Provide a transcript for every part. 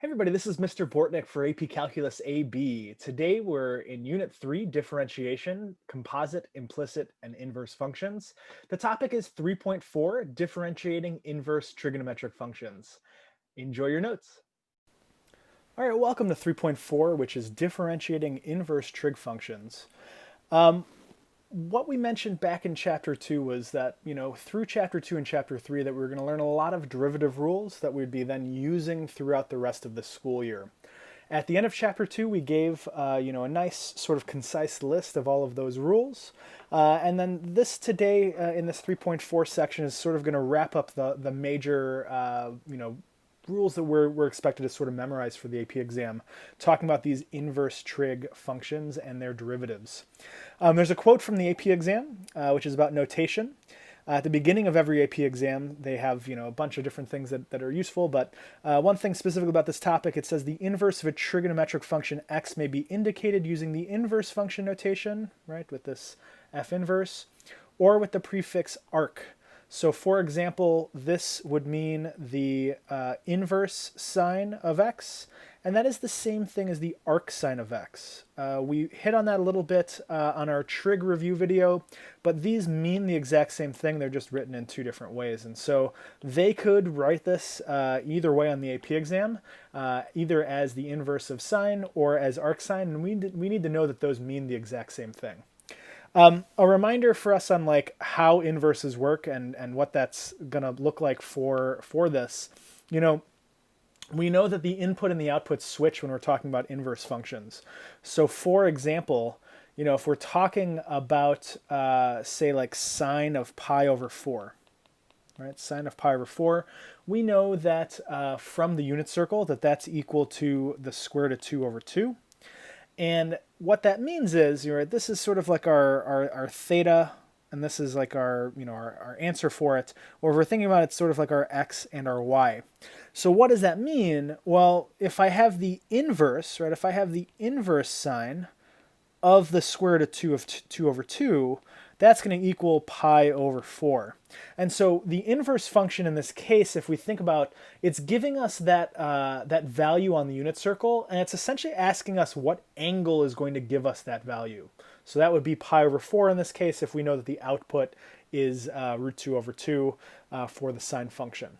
Hey everybody, this is Mr. Bortnick for AP Calculus AB. Today we're in Unit 3, Differentiation, Composite, Implicit, and Inverse Functions. The topic is 3.4, Differentiating Inverse Trigonometric Functions. Enjoy your notes. All right, welcome to 3.4, which is Differentiating Inverse Trig Functions. What we mentioned back in chapter 2 was that, through chapter 2 and chapter 3 that we were going to learn a lot of derivative rules that we'd be then using throughout the rest of the school year. At the end of chapter 2, we gave, a nice sort of concise list of all of those rules. And then this today, in this 3.4 section, is sort of going to wrap up the major, rules that we're expected to sort of memorize for the AP exam, talking about these inverse trig functions and their derivatives. There's a quote from the AP exam, which is about notation. At the beginning of every AP exam, they have a bunch of different things that are useful, but one thing specific about this topic, it says the inverse of a trigonometric function x may be indicated using the inverse function notation, right, with this f inverse, or with the prefix arc. So for example, this would mean the inverse sine of x, and that is the same thing as the arc sine of x. We hit on that a little bit on our trig review video, but these mean the exact same thing. They're just written in two different ways. And so they could write this either way on the AP exam, either as the inverse of sine or as arc sine, and we need to know that those mean the exact same thing. A reminder for us on like how inverses work and what that's gonna look like for this. We know that the input and the output switch when we're talking about inverse functions. So for example, if we're talking about say like sine of pi over 4, right? Sine of pi over 4, we know that from the unit circle that's equal to the square root of 2 over 2. And what that means is, this is sort of like our theta, and this is like our answer for it. Or if we're thinking about it, it's sort of like our x and our y. So what does that mean? Well, if I have the inverse, right, if I have the inverse sine of the square root of 2 of 2 over 2, that's going to equal pi over 4. And so the inverse function in this case, if we think about, it's giving us that value on the unit circle, and it's essentially asking us what angle is going to give us that value. So that would be pi over 4 in this case if we know that the output is root 2 over 2 for the sine function.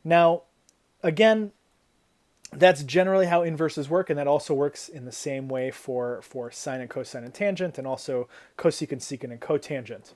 Now, again, that's generally how inverses work, and that also works in the same way for sine and cosine and tangent, and also cosecant, secant, and cotangent.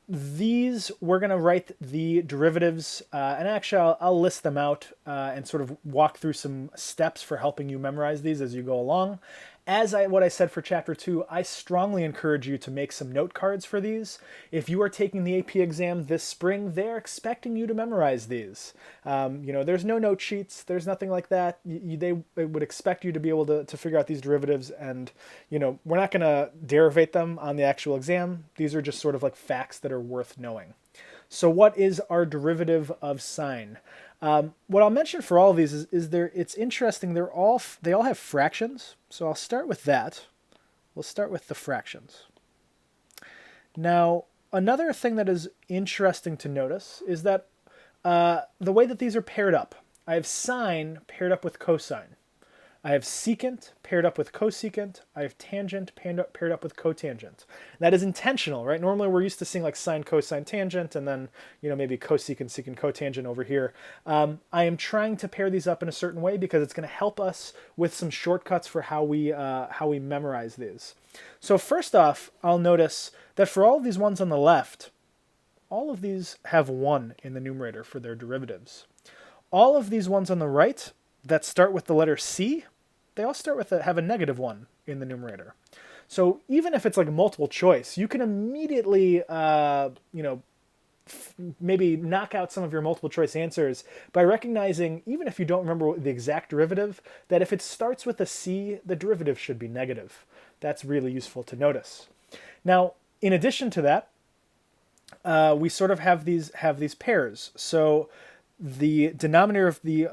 These, we're going to write the derivatives, and actually I'll list them out and sort of walk through some steps for helping you memorize these as you go along. What I said for chapter 2, I strongly encourage you to make some note cards for these. If you are taking the AP exam this spring, they're expecting you to memorize these. There's no note sheets, there's nothing like that. They would expect you to be able to figure out these derivatives, and we're not going to derivate them on the actual exam. These are just sort of like facts that are worth knowing. So what is our derivative of sine? What I'll mention for all of these is it's interesting. They all have fractions. So I'll start with that. We'll start with the fractions. Now, another thing that is interesting to notice is that the way that these are paired up. I have sine paired up with cosine. I have secant paired up with cosecant. I have tangent paired up with cotangent. That is intentional, right? Normally we're used to seeing like sine, cosine, tangent, and then maybe cosecant, secant, cotangent over here. I am trying to pair these up in a certain way because it's going to help us with some shortcuts for how we memorize these. So first off, I'll notice that for all of these ones on the left, all of these have 1 in the numerator for their derivatives. All of these ones on the right that start with the letter C, they all start with have a -1 in the numerator. So even if it's like multiple choice, you can immediately, maybe knock out some of your multiple choice answers by recognizing, even if you don't remember the exact derivative, that if it starts with a C, the derivative should be negative. That's really useful to notice. Now, in addition to that, we sort of have these pairs. So the denominator of the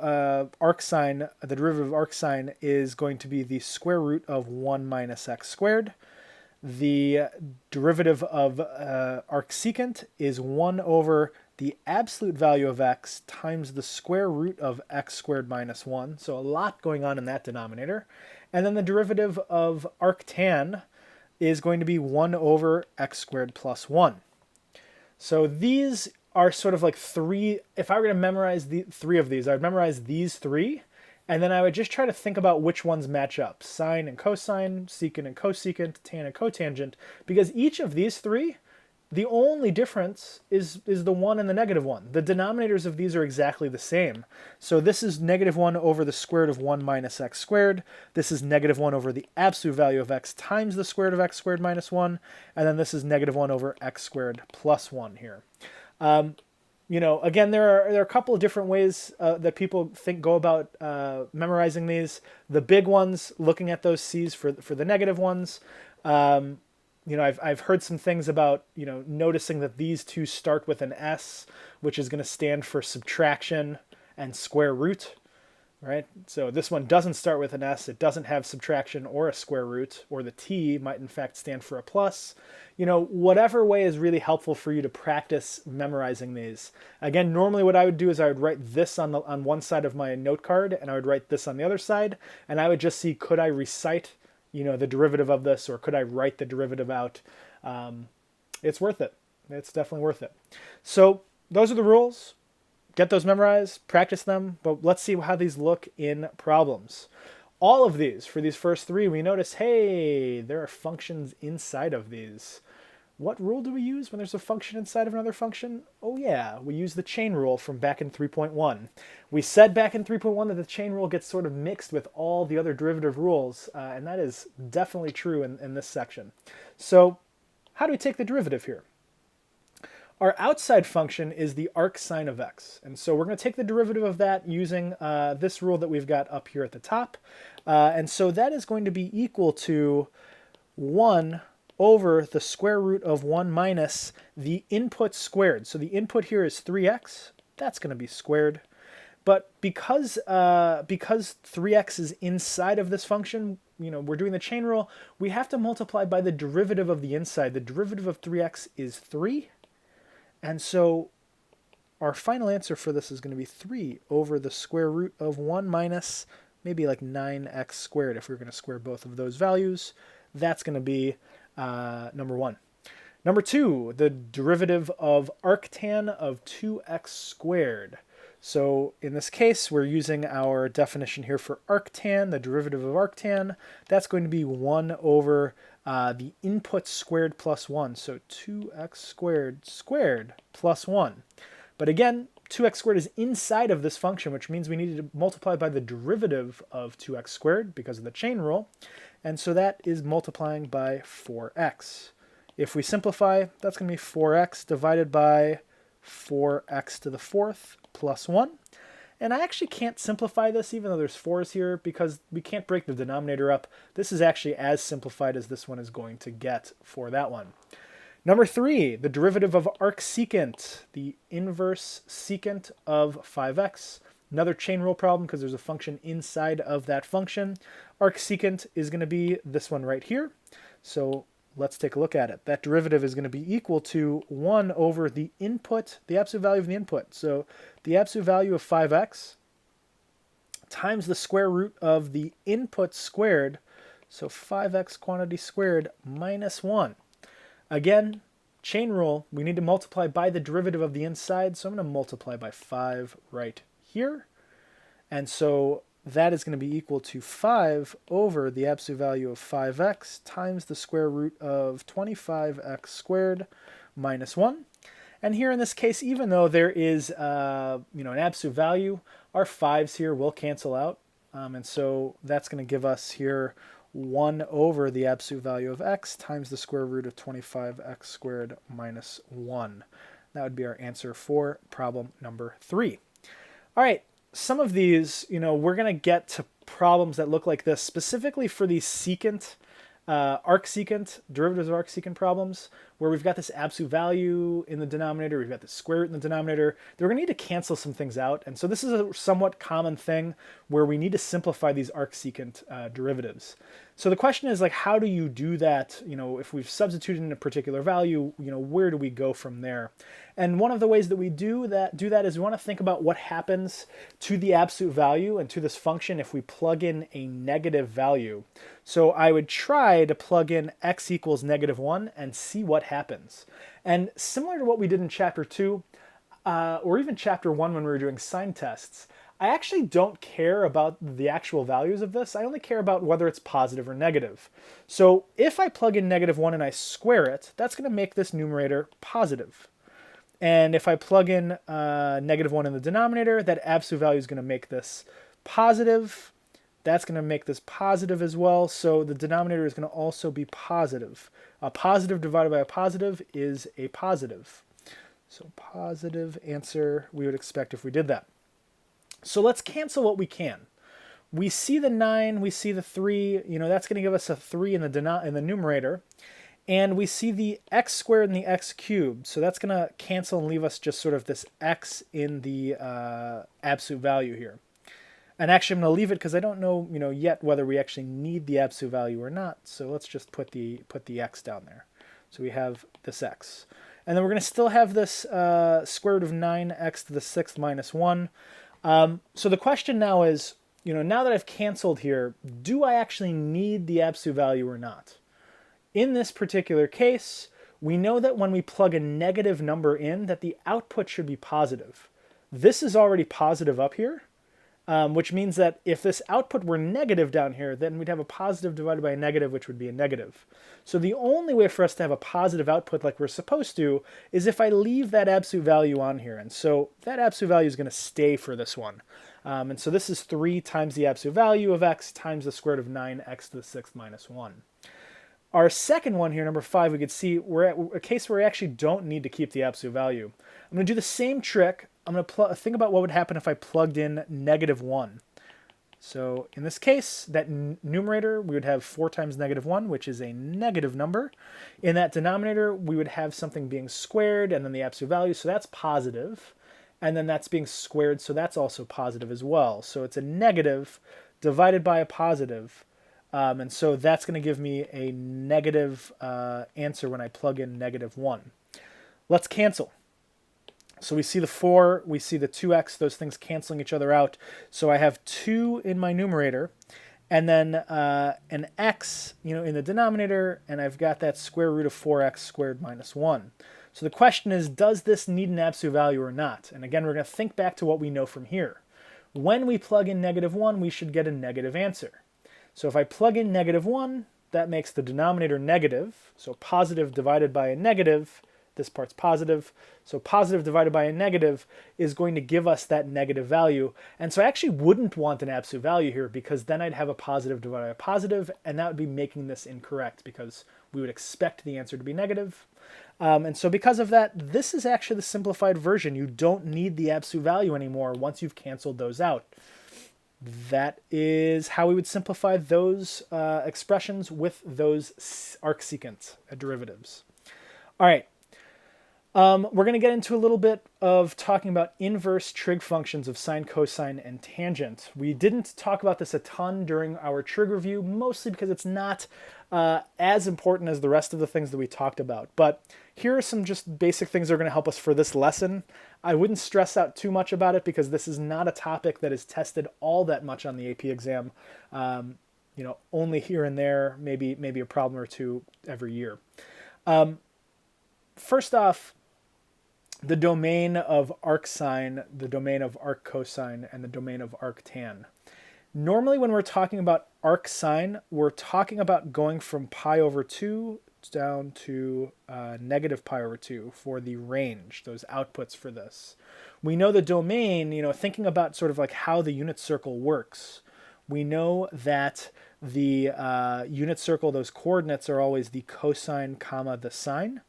arc sine, the derivative of arc sine, is going to be the square root of 1 minus x squared. The derivative of arc secant is 1 over the absolute value of x times the square root of x squared minus 1. So a lot going on in that denominator. And then the derivative of arctan is going to be 1 over x squared plus 1. So these are sort of like three. If I were going to memorize the three of these, I would memorize these three, and then I would just try to think about which ones match up: sine and cosine, secant and cosecant, tan and cotangent, because each of these three, the only difference is the 1 and the negative 1. The denominators of these are exactly the same. So this is negative 1 over the square root of 1 minus x squared. This is negative 1 over the absolute value of x times the square root of x squared minus 1. And then this is negative 1 over x squared plus 1 here. Again, there are a couple of different ways that people go about memorizing these. The big ones, looking at those c's for the negative ones. I've heard some things about, noticing that these two start with an S, which is going to stand for subtraction and square root, right? So this one doesn't start with an S. It doesn't have subtraction or a square root, or the T might in fact stand for a plus. Whatever way is really helpful for you to practice memorizing these. Again, normally what I would do is I would write this on one side of my note card, and I would write this on the other side, and I would just see, could I recite the derivative of this, or could I write the derivative out? It's worth it. It's definitely worth it. So those are the rules. Get those memorized, practice them, but let's see how these look in problems. All of these, for these first three, we notice, hey, there are functions inside of these. What rule do we use when there's a function inside of another function? Oh yeah, we use the chain rule from back in 3.1. We said back in 3.1 that the chain rule gets sort of mixed with all the other derivative rules, and that is definitely true in this section. So how do we take the derivative here? Our outside function is the arc sine of x, and so we're going to take the derivative of that using this rule that we've got up here at the top, and so that is going to be equal to 1 over the square root of 1 minus the input squared. So the input here is 3x. That's going to be squared. But because 3x is inside of this function, we're doing the chain rule, we have to multiply by the derivative of the inside. The derivative of 3x is 3. And so our final answer for this is going to be 3 over the square root of 1 minus maybe like 9x squared if we're going to square both of those values. That's going to be number 1. Number 2, the derivative of arctan of 2x squared. So in this case, we're using our definition here for arctan, the derivative of arctan. That's going to be 1 over the input squared plus 1. So 2x squared plus 1. But again, 2x squared is inside of this function, which means we need to multiply by the derivative of 2x squared because of the chain rule. And so that is multiplying by 4x. If we simplify, that's going to be 4x divided by 4x to the 4th plus 1. And I actually can't simplify this even though there's 4's here because we can't break the denominator up. This is actually as simplified as this one is going to get for that one. Number 3, the derivative of arcsecant, the inverse secant of 5x. Another chain rule problem because there's a function inside of that function. Arcsecant is going to be this one right here. So let's take a look at it. That derivative is going to be equal to 1 over the input, the absolute value of the input. So the absolute value of 5x times the square root of the input squared. So 5x quantity squared minus 1. Again, chain rule, we need to multiply by the derivative of the inside. So I'm going to multiply by 5 right here. And so that is going to be equal to 5 over the absolute value of 5x times the square root of 25x squared minus 1. And here in this case, even though there is an absolute value, our 5's here will cancel out. And so that's going to give us here 1 over the absolute value of x times the square root of 25x squared minus 1. That would be our answer for problem number 3. All right, some of these, we're going to get to problems that look like this, specifically for these secant, arcsecant, derivatives of arcsecant problems. where we've got this absolute value in the denominator, we've got the square root in the denominator, then we're going to need to cancel some things out. And so this is a somewhat common thing where we need to simplify these arcsecant derivatives. So the question is, like, how do you do that? If we've substituted in a particular value, where do we go from there? And one of the ways that we do that is we want to think about what happens to the absolute value and to this function if we plug in a negative value. So I would try to plug in x equals -1 and see what happens. And similar to what we did in chapter 2, or even chapter 1 when we were doing sign tests, I actually don't care about the actual values of this. I only care about whether it's positive or negative. So if I plug in -1 and I square it, that's going to make this numerator positive. And if I plug in -1 in the denominator, that absolute value is going to make this positive. That's going to make this positive as well. So the denominator is going to also be positive. A positive divided by a positive is a positive. So positive answer we would expect if we did that. So let's cancel what we can. We see the 9, we see the 3, that's going to give us a 3 in the numerator. And we see the x squared and the x cubed. So that's going to cancel and leave us just sort of this x in the absolute value here. And actually I'm going to leave it because I don't know, yet whether we actually need the absolute value or not. So let's just put the x down there. So we have this x. And then we're going to still have this square root of 9x to the 6th minus 1. So the question now is, now that I've canceled here, do I actually need the absolute value or not? In this particular case, we know that when we plug a negative number in, that the output should be positive. This is already positive up here, which means that if this output were negative down here, then we'd have a positive divided by a negative, which would be a negative. So the only way for us to have a positive output like we're supposed to is if I leave that absolute value on here. And so that absolute value is going to stay for this one. And so this is 3 times the absolute value of x times the square root of 9x to the 6th minus 1. Our second one here, number 5, we could see we're at a case where we actually don't need to keep the absolute value. I'm going to do the same trick. I'm going to think about what would happen if I plugged in -1. So in this case, that numerator, we would have 4 times -1, which is a negative number. In that denominator, we would have something being squared and then the absolute value, so that's positive. And then that's being squared, so that's also positive as well. So it's a negative divided by a positive. And so that's going to give me a negative answer when I plug in -1. Let's cancel. So we see the 4, we see the 2x, those things canceling each other out. So I have 2 in my numerator, and then an x in the denominator, and I've got that square root of 4x squared minus 1. So the question is, does this need an absolute value or not? And again, we're going to think back to what we know from here. When we plug in -1, we should get a negative answer. So if I plug in -1, that makes the denominator negative. So positive divided by a negative, this part's positive. So positive divided by a negative is going to give us that negative value. And so I actually wouldn't want an absolute value here because then I'd have a positive divided by a positive, and that would be making this incorrect because we would expect the answer to be negative. And so because of that, this is actually the simplified version. You don't need the absolute value anymore once you've canceled those out. That is how we would simplify those expressions with those arcsecant derivatives. All right. We're going to get into a little bit of talking about inverse trig functions of sine, cosine, and tangent. We didn't talk about this a ton during our trig review, mostly because it's not as important as the rest of the things that we talked about. But here are some just basic things that are going to help us for this lesson. I wouldn't stress out too much about it because this is not a topic that is tested all that much on the AP exam. Only here and there, maybe a problem or two every year. First off, the domain of arcsine, the domain of arccosine, and the domain of arctan. Normally when we're talking about arcsine, we're talking about going from pi over 2 down to negative pi over 2 for the range, those outputs for this. We know the domain, thinking about sort of like how the unit circle works. We know that the unit circle, those coordinates are always the cosine comma the sine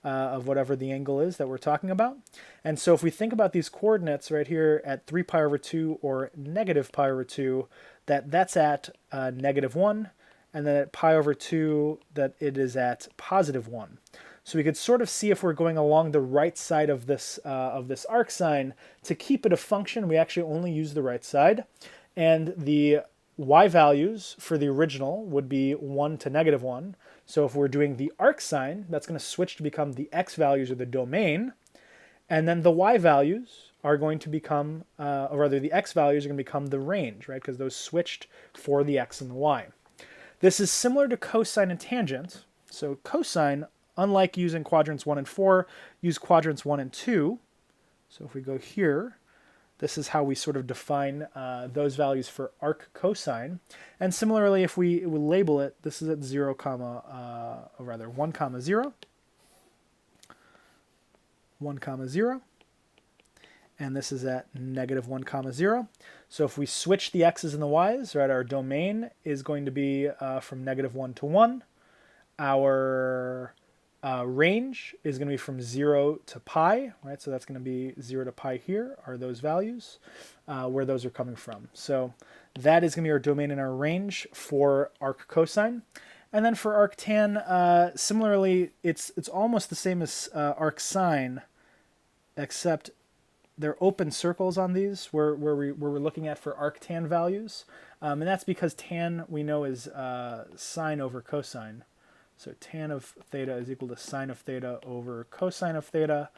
of whatever the angle is that we're talking about. And so if we think about these coordinates right here at 3 pi over 2 or negative pi over 2, that's at -1, and then at pi over 2 that it is at +1. So we could sort of see if we're going along the right side of this arc sine. To keep it a function, we actually only use the right side. And the y values for the original would be 1 to negative 1. So if we're doing the arc sine, that's going to switch to become the x values or the domain. And then the y values are going to become, or rather the x values are going to become the range, right? Because those switched for the x and the y. This is similar to cosine and tangent. So cosine, unlike using quadrants 1 and 4, use quadrants 1 and 2. So if we go here, this is how we sort of define those values for arc cosine. And similarly, if we label it, this is at 0, or rather 1, 0, 1, 0, and this is at negative 1, 0. So if we switch the x's and the y's, right, our domain is going to be from negative 1 to 1. Our range is going to be from 0 to pi, right? So that's going to be 0 to pi here are those values, where those are coming from. So that is going to be our domain and our range for arc cosine. And then for arc tan, similarly, it's almost the same as arc sine, except they're open circles on these where we're looking at for arc tan values. And that's because tan we know is sine over cosine. So tan of theta is equal to sine of theta over cosine of theta.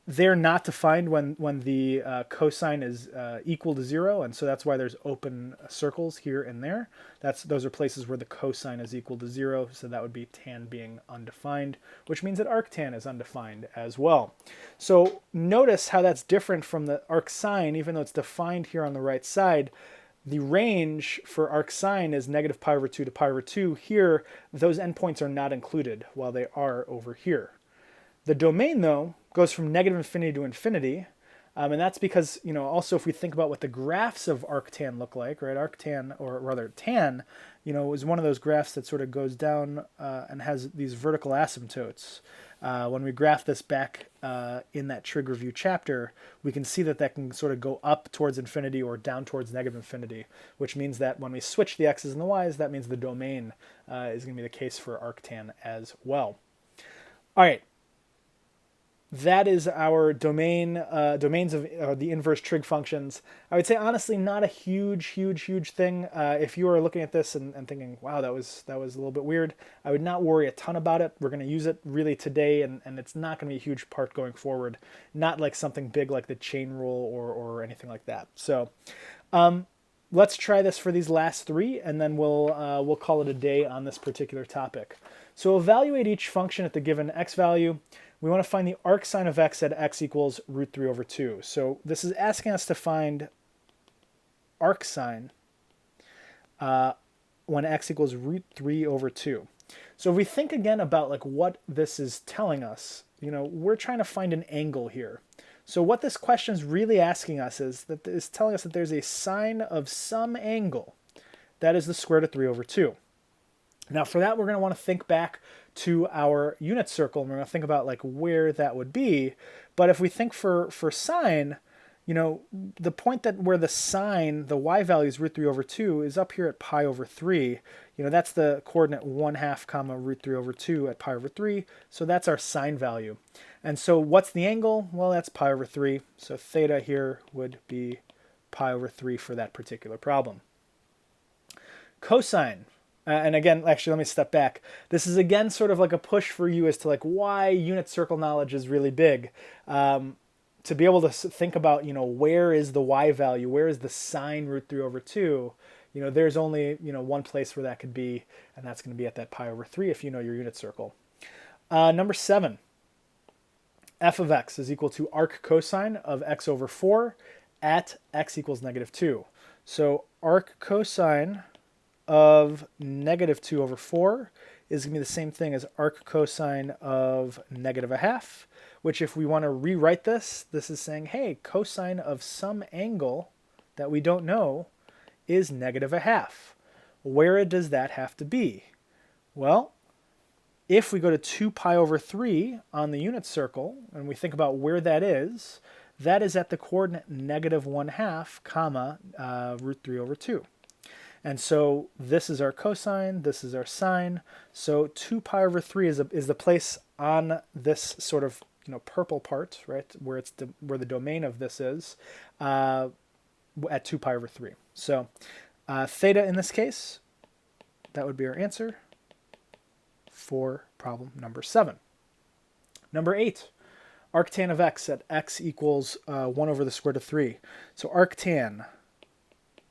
They're not defined when the cosine is equal to 0, and so that's why there's open circles here and there. Those are places where the cosine is equal to 0, so that would be tan being undefined, which means that arctan is undefined as well. So notice how that's different from the arc sine, even though it's defined here on the right side. The range for arc sine is negative pi over 2 to pi over 2. Here, those endpoints are not included, while they are over here. The domain, though, goes from negative infinity to infinity, and that's because, also if we think about what the graphs of arctan look like, right? Arctan, or rather tan, is one of those graphs that sort of goes down and has these vertical asymptotes. When we graph this back in that trig review chapter, we can see that can sort of go up towards infinity or down towards negative infinity, which means that when we switch the x's and the y's, that means the domain is going to be the case for arctan as well. All right. That is our domains of the inverse trig functions. I would say, honestly, not a huge thing. If you are looking at this and thinking, wow, that was a little bit weird, I would not worry a ton about it. We're going to use it really today, and it's not going to be a huge part going forward. Not like something big like the chain rule or anything like that. So let's try this for these last three, and then we'll call it a day on this particular topic. So evaluate each function at the given x value. We want to find the arc sine of x at x equals root 3 over 2. So this is asking us to find arc sine when x equals root 3 over 2. So if we think again about like what this is telling us, we're trying to find an angle here. So what this question is really asking us is telling us that there's a sine of some angle that is the square root of 3 over 2. Now for that, we're going to want to think back to our unit circle, and we're going to think about like where that would be. But if we think for sine, the point where the sine, the y value is root 3 over 2 is up here at pi over 3. That's the coordinate 1/2 comma root 3 over 2 at pi over 3. So that's our sine value. And so what's the angle? Well, that's pi over 3. So theta here would be pi over 3 for that particular problem. Cosine. And again, actually, let me step back. This is, again, sort of like a push for you as to like why unit circle knowledge is really big. To be able to think about, where is the y value? Where is the sine root 3 over 2? There's only, one place where that could be, and that's going to be at that pi over 3 if you know your unit circle. Number 7, f of x is equal to arc cosine of x over 4 at x equals negative 2. So arc cosine of negative 2 over 4 is going to be the same thing as arc cosine of negative 1/2, which if we want to rewrite this is saying, hey, cosine of some angle that we don't know is negative 1/2. Where does that have to be? Well, if we go to 2 pi over 3 on the unit circle, and we think about where that is at the coordinate negative 1/2 comma root 3 over 2. And so this is our cosine, this is our sine. So 2 pi over 3 is the place on this sort of purple part, right, where where the domain of this is, at 2 pi over 3. So theta in this case, that would be our answer for problem number 7. Number 8, arctan of x at x equals 1 over the square root of 3. So arctan,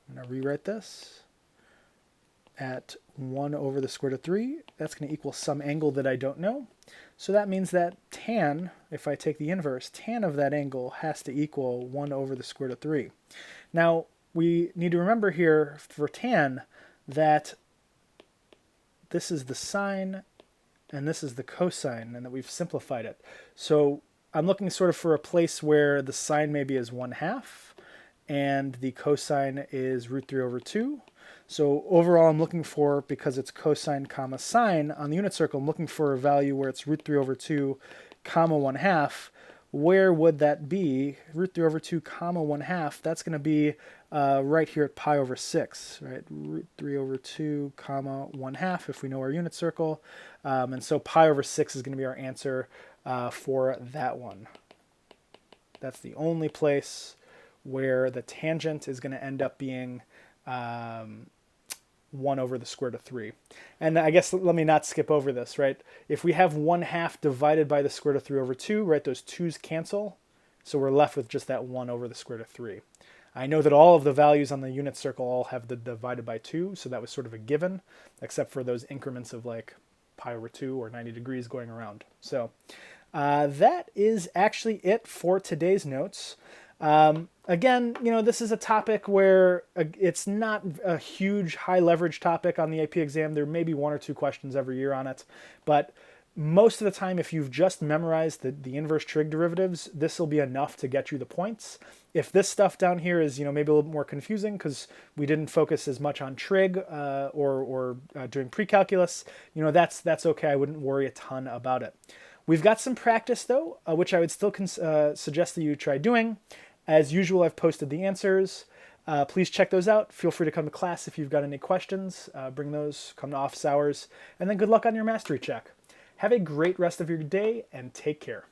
I'm going to rewrite this, at 1 over the square root of 3, that's going to equal some angle that I don't know. So that means that tan, if I take the inverse, tan of that angle has to equal 1 over the square root of 3. Now, we need to remember here for tan that this is the sine and this is the cosine, and that we've simplified it. So I'm looking sort of for a place where the sine maybe is 1/2 and the cosine is root 3 over 2. So overall, I'm looking for, because it's cosine comma sine, on the unit circle, I'm looking for a value where it's root 3 over 2 comma 1/2. Where would that be? Root 3 over 2 comma 1/2, that's going to be right here at pi over 6, right? Root 3 over 2 comma 1/2 if we know our unit circle. And so pi over 6 is going to be our answer for that one. That's the only place where the tangent is going to end up being 1 over the square root of 3. And I guess let me not skip over this, right? If we have 1/2 divided by the square root of 3 over 2, right, those 2's cancel. So we're left with just that 1 over the square root of 3. I know that all of the values on the unit circle all have the divided by 2, so that was sort of a given, except for those increments of like pi over 2 or 90 degrees going around. So that is actually it for today's notes. Again, this is a topic where it's not a huge high leverage topic on the AP exam. There may be 1 or 2 questions every year on it, but most of the time, if you've just memorized the inverse trig derivatives, this will be enough to get you the points. If this stuff down here is, maybe a little bit more confusing because we didn't focus as much on trig or doing pre-calculus, that's okay. I wouldn't worry a ton about it. We've got some practice though, which I would still suggest that you try doing. As usual, I've posted the answers. Please check those out. Feel free to come to class if you've got any questions. Bring those, come to office hours, and then good luck on your mastery check. Have a great rest of your day and take care.